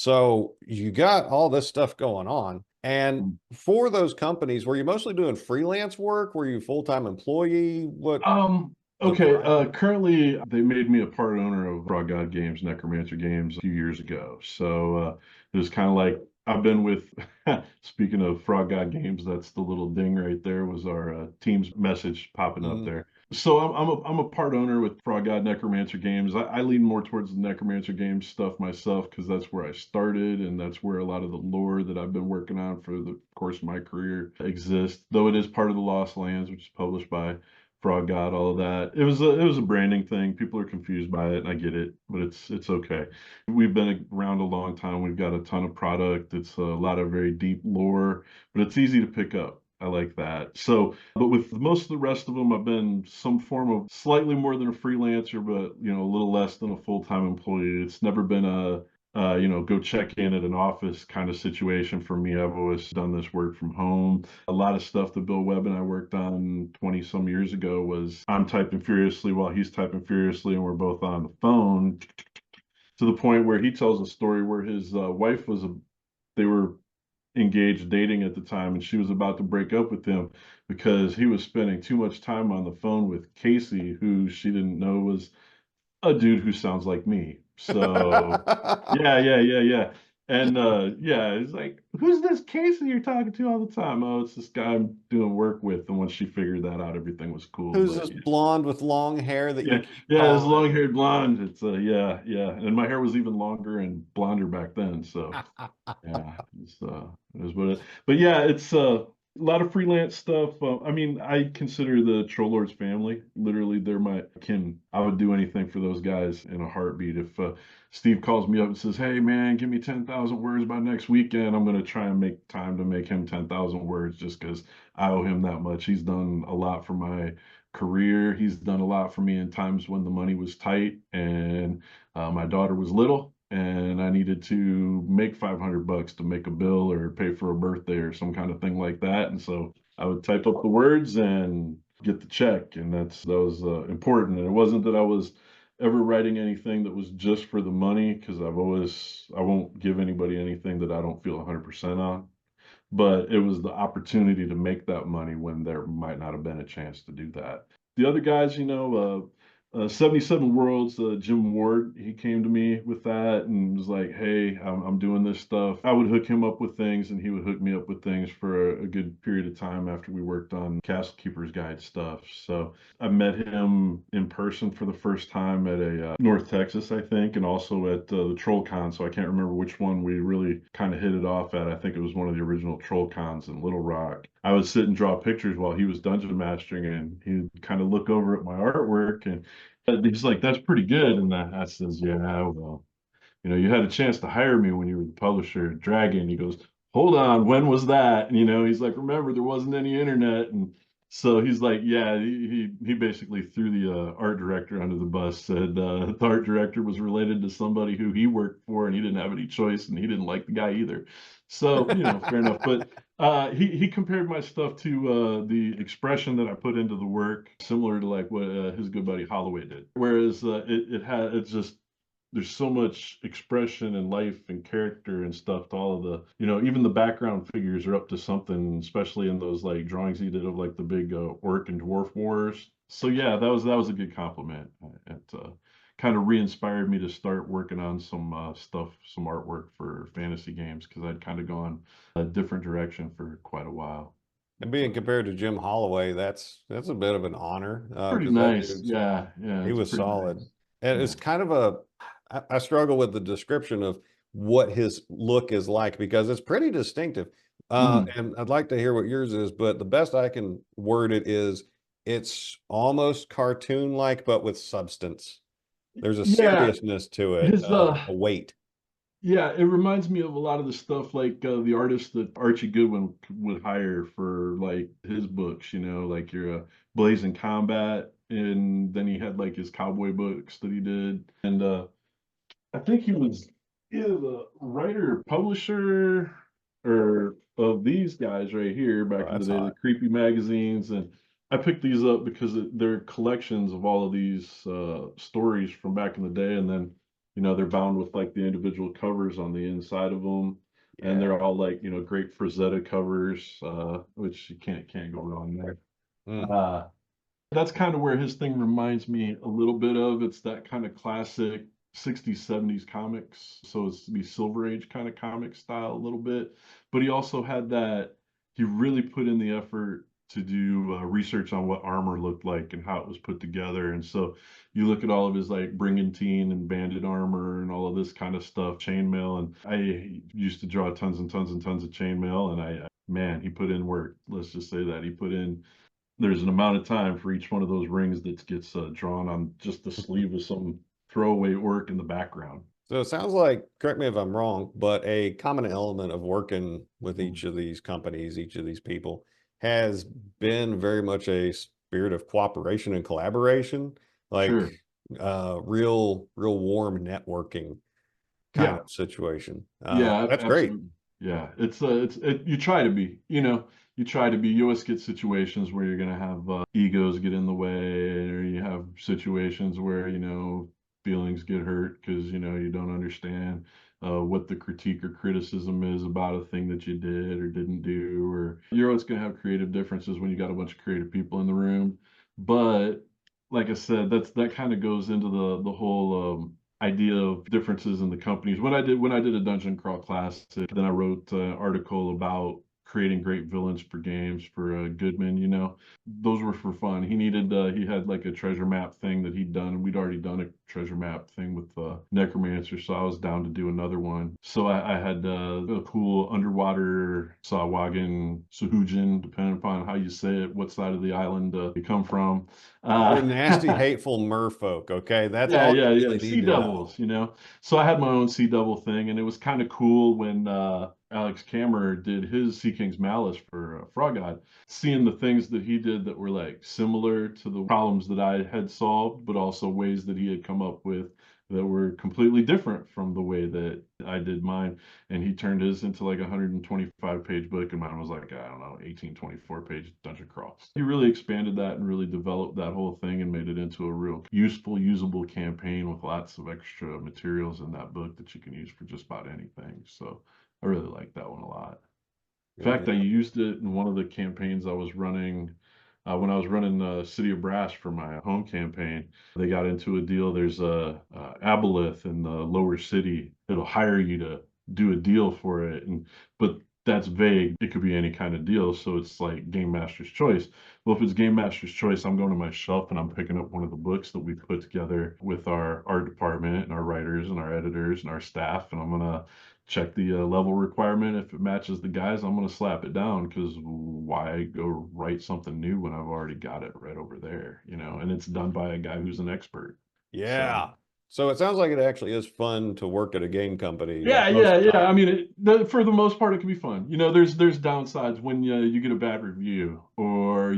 So you got all this stuff going on. And for those companies, were you mostly doing freelance work? Were you full-time employee? What the Okay, variety? currently they made me a part owner of Raw God Games, Necromancer Games a few years ago. So it was kind of like I've been with, speaking of Frog God Games, that's the little ding right there was our team's message popping up Mhm. there. So I'm a part owner with Frog God Necromancer Games. I lean more towards the Necromancer Games stuff myself because that's where I started and that's where a lot of the lore that I've been working on for the course of my career exists. Though it is part of the Lost Lands, which is published by Frog God, all of that. It was a branding thing. People are confused by it, and I get it, but it's okay. We've been around a long time. We've got a ton of product. It's a lot of very deep lore, but it's easy to pick up. I like that. So, but with most of the rest of them, I've been some form of slightly more than a freelancer, but a little less than a full-time employee. It's never been a go check in at an office kind of situation for me. I've always done this work from home. A lot of stuff that Bill Webb and I worked on 20 some years ago was I'm typing furiously while he's typing furiously, and we're both on the phone to the point where he tells a story where his wife they were engaged dating at the time, and she was about to break up with him because he was spending too much time on the phone with Casey, who she didn't know was a dude who sounds like me. So yeah, yeah, yeah, yeah. And yeah, it's like, who's this Casey you're talking to all the time? Oh, it's this guy I'm doing work with. And once she figured that out, everything was cool. Who's But this yeah, blonde with long hair that you yeah, keep yeah, this calling? long-haired blonde. It's yeah, yeah. And my hair was even longer and blonder back then. So yeah, it was what it. But yeah, it's a lot of freelance stuff. I mean, I consider the Troll Lords family. Literally, they're my kin. I would do anything for those guys in a heartbeat. If Steve calls me up and says, "Hey, man, give me 10,000 words by next weekend," I'm gonna try and make time to make him 10,000 words just because I owe him that much. He's done a lot for my career. He's done a lot for me in times when the money was tight and my daughter was little and I needed to make 500 bucks to make a bill or pay for a birthday or some kind of thing like that. And so I would type up the words and get the check. And that was important. And it wasn't that I was ever writing anything that was just for the money because I won't give anybody anything that I don't feel 100% on, but it was the opportunity to make that money when there might not have been a chance to do that. The other guys, 77 Worlds, Jim Ward, he came to me with that and was like, "Hey, I'm doing this stuff." I would hook him up with things, and he would hook me up with things for a good period of time after we worked on Castle Keeper's Guide stuff. So I met him in person for the first time at a North Texas, I think, and also at the Troll Con. So I can't remember which one we really kind of hit it off at. I think it was one of the original Troll Cons in Little Rock. I would sit and draw pictures while he was dungeon mastering, and he'd kind of look over at my artwork, and he's like, "That's pretty good." And I says, "Yeah, well, you had a chance to hire me when you were the publisher at Dragon." He goes, "Hold on, when was that?" And he's like, "Remember, there wasn't any internet." And so he's like, yeah, he basically threw the art director under the bus, said the art director was related to somebody who he worked for, and he didn't have any choice, and he didn't like the guy either. So, fair enough. But he compared my stuff to the expression that I put into the work, similar to like what his good buddy Holloway did. Whereas it's just there's so much expression and life and character and stuff to all of the, even the background figures are up to something, especially in those like drawings he did of like the big orc and dwarf wars. So yeah, that was a good compliment. It kind of re-inspired me to start working on some stuff, some artwork for fantasy games because I'd kind of gone a different direction for quite a while. And But being compared to Jim Holloway, that's a bit of an honor pretty because that nice. dude's Yeah, yeah, he it's was pretty solid. nice. And Yeah. it's kind of I struggle with the description of what his look is like because it's pretty distinctive. Mhm. And I'd like to hear what yours is, but the best I can word it is it's almost cartoon-like, but with substance. There's a Yeah, seriousness to it, his a weight. yeah, it reminds me of a lot of the stuff like the artist that Archie Goodwin would hire for like his books, like your Blazing Combat, and then he had like his cowboy books that he did. And I think he was either the writer or publisher or of these guys right here Oh, back in the that's day, the hot. creepy magazines. And I picked these up because they're collections of all of these stories from back in the day. And then they're bound with like the individual covers on the inside of them. And Yeah. they're all like, great Frazetta covers, which you can't go wrong there. Mm. Uh, that's kind of where his thing reminds me a little bit of. It's that kind of classic 60s, 70s comics. So it's the Silver Age kind of comic style a little bit. But he also had that, he really put in the effort to do research on what armor looked like and how it was put together. And so you look at all of his like brigantine and bandit armor and all of this kind of stuff, chainmail. And I used to draw tons and tons and tons of chainmail. And man, he put in work. Let's just say that he put in, there's an amount of time for each one of those rings that gets drawn on just the sleeve with some throwaway work in the background. So it sounds like, correct me if I'm wrong, but a common element of working with Mm. each of these companies, each of these people, has been very much a spirit of cooperation and collaboration, like Sure. real warm networking kind Yeah. of situation. Yeah, That's great. absolutely. Yeah, you try to be, you try to be. You always get situations where you're gonna have egos get in the way, or you have situations where feelings get hurt because you don't understand what the critique or criticism is about a thing that you did or didn't do, or you're always gonna have creative differences when you got a bunch of creative people in the room. But like I said, that kind of goes into the whole idea of differences in the companies. When I did a dungeon crawl classic, then I wrote an article about creating great villains for games for Goodman. Those were for fun. He had like a treasure map thing that he'd done, and we'd already done a treasure map thing with Necromancer, so I was down to do another one. So I had a cool underwater Sahuagin, Sahujin, depending upon how you say it, what side of the island you come from. They're nasty, hateful merfolk. Okay, that's Yeah, all yeah, you yeah. really Sea need to know. Devils. So I had my own Sea Devil thing, and it was kind of cool when Alex Kammer did his Sea King's Malice for Frog God, seeing the things that he did that were like similar to the problems that I had solved, but also ways that he had come up with that were completely different from the way that I did mine. And he turned his into like a 125-page book, and mine was like, I don't know, 18, 24-page dungeon crawl. He really expanded that and really developed that whole thing and made it into a real useful, usable campaign with lots of extra materials in that book that you can use for just about anything. So I really like that one a lot. In Good fact, I deal. used it in one of the campaigns I was running when I was running City of Brass for my home campaign. They got into a deal. There's a aboleth in the lower city. It'll hire you to do a deal for it, but that's vague. It could be any kind of deal. So it's like game master's choice. Well, if it's game master's choice, I'm going to my shelf and I'm picking up one of the books that we put together with our art department and our writers and our editors and our staff, and I'm gonna check the level requirement. If it matches the guys, I'm going to slap it down because why go write something new when I've already got it right over there, and it's done by a guy who's an expert. So Yeah. So it sounds like it actually is fun to work at a game company yeah, most yeah, of the yeah. time. I mean, for the most part, it can be fun. There's downsides when you get a bad review, or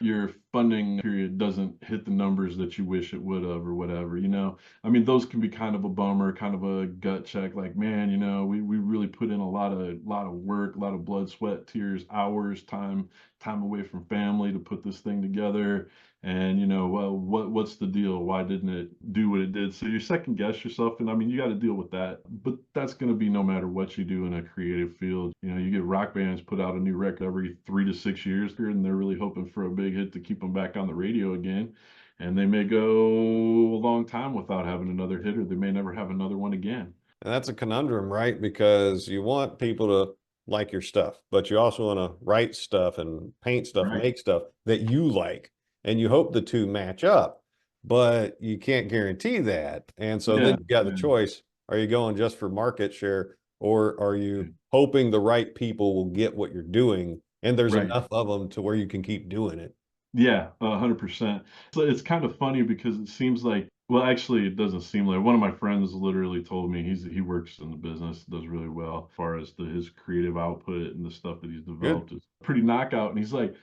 your funding period doesn't hit the numbers that you wish it would have, or whatever. I mean, those can be kind of a bummer, kind of a gut check. Like, man, we really put in a lot of work, a lot of blood, sweat, tears, hours, time away from family to put this thing together. And well, what's the deal? Why didn't it do what it did? So you second guess yourself, and I mean, you got to deal with that. But that's going to be no matter what you do in a creative field. You get rock bands put out a new record every 3 to 6 years, and they're really hoping for a big hit to keep them back on the radio again. And they may go a long time without having another hit, or they may never have another one again. And that's a conundrum, right? Because you want people to like your stuff, but you also want to write stuff and paint stuff, Right. make stuff that you like. And you hope the two match up, but you can't guarantee that. And so then Yeah. you've got the Yeah. choice. Are you going just for market share, or are you hoping the right people will get what you're doing and there's Right. enough of them to where you can keep doing it? Yeah, 100%. So it's kind of funny because it seems like, well, actually, it doesn't seem like. One of my friends literally told me he works in the business, does really well as far as his creative output and the stuff that he's Good. developed is pretty knockout. And he's like,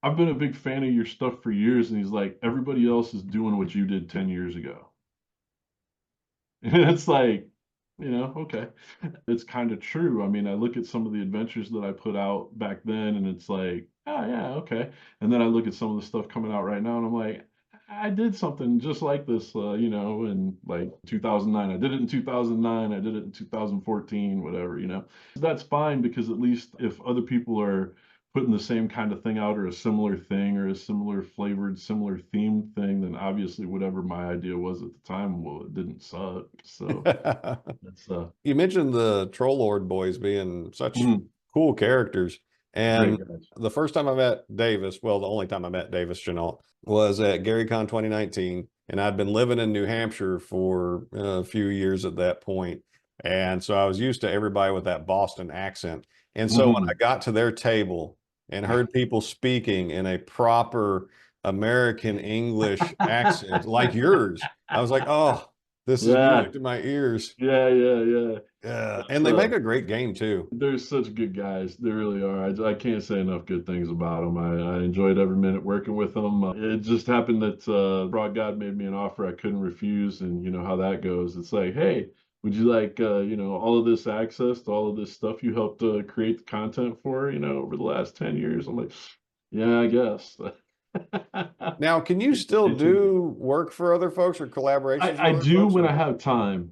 I've been a big fan of your stuff for years. And he's like, everybody else is doing what you did 10 years ago. And it's like, okay. It's kind of true. I mean, I look at some of the adventures that I put out back then, and it's like, oh yeah, okay. And then I look at some of the stuff coming out right now, and I'm like, I did something just like this, in like 2009. I did it in 2009. I did it in 2014, whatever. That's fine because at least if other people are putting the same kind of thing out or a similar thing or a similar flavored, similar themed thing, then obviously whatever my idea was at the time, well, it didn't suck. So that's You mentioned the Troll Lord boys being such mhm, cool characters. And great guys. the first time I met Davis, well, the only time I met Davis Chenault was at GaryCon 2019. And I'd been living in New Hampshire for a few years at that point. And so I was used to everybody with that Boston accent. And so when I Mhm. got to their table and heard people speaking in a proper American English accent like yours, I was like, oh, this is Yeah, music to my ears. yeah. Yeah, It's and they make a great game too. they're such good guys. They really are. I can't say enough good things about them. I enjoyed every minute working with them. It just happened that Broad God made me an offer I couldn't refuse, and you know how that goes. It's like, hey, would you like all of this access to all of this stuff you helped create the content for, over the last 10 years? I'm like, yeah, I guess. Now, can you still Stay tuned. do work for other folks or I, collaborations with I other do folks when I or? have time.